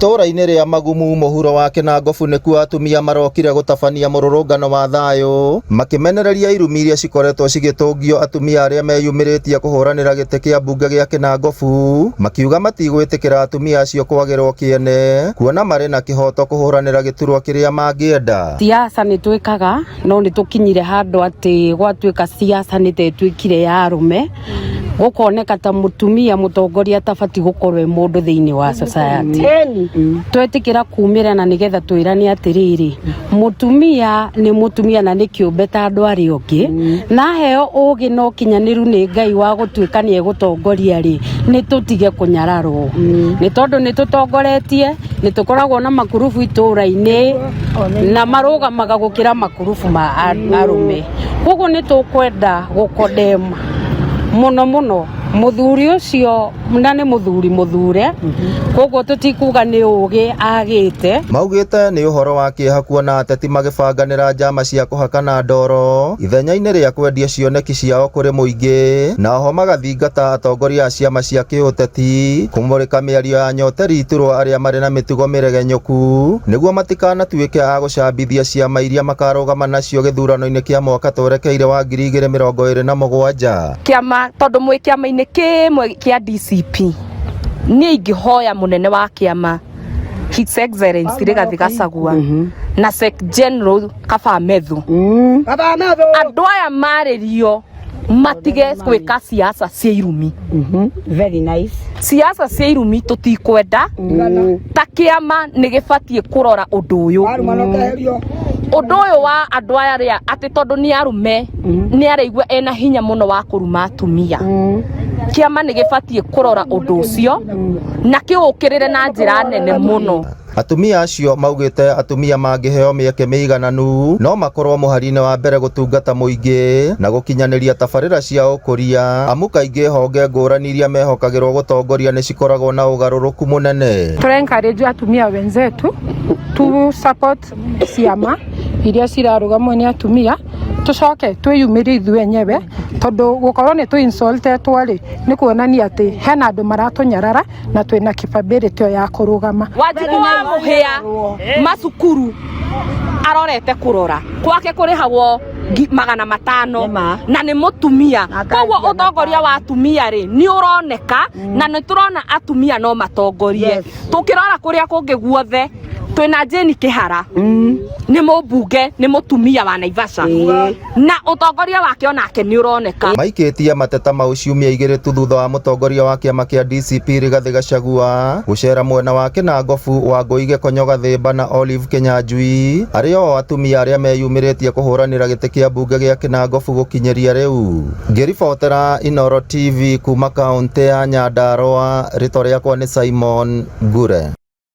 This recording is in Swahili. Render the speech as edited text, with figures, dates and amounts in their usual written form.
Tora-inĩ rĩa Magumu mũhuro wa Kinangofu nĩkuo atumia marokire gũtabania mũrũrũngano wa thayũ makĩmenereria irumi iria cikoretwo cigĩtũngio atumia arĩa meyumĩrĩtie kũhũranĩra gĩtĩ kĩa mbunge gĩa Kinangofu, makiuga matigwĩtĩkĩra atumia acio kwagĩrwo kĩene kuona marĩ na kĩhoto kũhũranĩra gĩturwa kĩrĩa mangĩenda. Siasa nĩ twĩkaga no nĩ tũkinyire handũ atĩ gwatuĩka siasa nĩ tetwĩkire ya arũme gũkoneka ta mutumia mutongoria tabati gũkorwo mũndũ thĩinĩ wa society. Twetĩkĩra kumĩra na nĩgetha twĩrane atĩrĩrĩ, mutumia nĩ mutumia na nĩ kĩũmbe ta andũ arĩa angĩ, na heo ũgĩ no kinyanĩru nĩ Ngai wa gũtuĩka nĩ egũtongoria rĩ, nĩ tũtige kũnyararwo. Nĩ tondũ nĩ tũtongoretie, nĩ tũkoragwo na makurubu itũra-inĩ na marũgamaga gũkĩra makurubu ma arũme. Koguo nĩ tũkwenda gũkodema muno muthuri ucio na nĩ muthuri muthure, koguo tutikuga nĩ ũgĩ agĩte. Maugĩte nĩ ũhoro wa kĩeha kuona ateti magĩbanganĩra njama cia kũhakana ndoro ithenya-inĩ rĩa kwendia cioneki ciao kũrĩ mũingĩ, na oho magathingata atongoria a ciama cia kĩũteti kũmũrĩka mĩario ya nyoteri iturwa arĩa marĩ na mĩtugo mĩregenyũku nĩguo matikanatuĩke a gũcambithia ciama iria makarũgama nacio gĩthurano-inĩ kĩa mwaka twerekeire wa 2027. Kĩama tondũ mwĩ kĩama-inĩ kĩmwe kĩa DCP nĩ ingĩhoya mũnene wa kĩama His Excellency Rigathĩ Gachagua na Sec General Kaba Methu, andũ aya marĩrio matige gwĩka siasa cia irumi. Very nice. Siasa cia irumi tutikwenda, ta kĩama nĩ gĩbatiĩ kũrora ũndũ ũyũ. Ũndũ ũyũ wa andũ aya rĩa atĩ tondũ nĩ arũme nĩ araigua ena hinya mũno wa kũruma atumia. Kĩama nĩ gĩbatiĩ kũrora ũndũ ũcio na kĩũkĩrĩre na njĩra nene mũno. Atumia acio maugĩte atumia mangĩheo mĩeke mĩiganu no makorwo mũhari-inĩ wa mbere gũtungata mũingĩ na gũkinyanĩria tabarĩra cia ũkũria, amu kaingĩ honge ngũrani iria mehokagĩrwo gũtongoria nĩ cikoragwo na ũgarũrũku mũnene. Tũrencourage atumia wenzetu tu support ciama iria cirarũgamwo nĩ atumia, tucoke twĩyumĩrie ithuĩ enyewe, tondũ gũkorwo nĩ tũ-insultetwo rĩ nĩ kuonania atĩ hena andũ maratũnyarara na twĩna capability ya kũrũgama. Wanjiku wa mũhĩa macukuru arorete kũrora gwake kũrĩhagwo 500 na nĩ mũtumia. Koguo ũtongoria wa atumia rĩ nĩ ũroneka na nĩ tũrona atumia no matongorie. Tũkĩrora kũrĩa kũngĩ guothe twĩna Jane Kĩhara nĩ mũmbunge, nĩ mũtumia wa Naivasha na ũtongoria wake onake nĩ ũroneka. Maikĩtie mateta mau ciumia 2 tu thutha wa mũtongoria wa kĩama kĩa DCP Rigathĩ Gachagua gũcera mwena wa Kinangofu, Wangũi, Gĩkonyo, Gathĩmba na Olive Kĩnyanjui, arĩa o atumia arĩa meyumĩrĩtie kũhũranĩra gĩtĩ kĩa mbunge gĩa Kinangofu gũkinyĩria rĩu. Ngĩribotera Inooro TV kuma kaũntĩ ya Nyandarũa, rĩtwa rĩakwa nĩ Simon Ngure.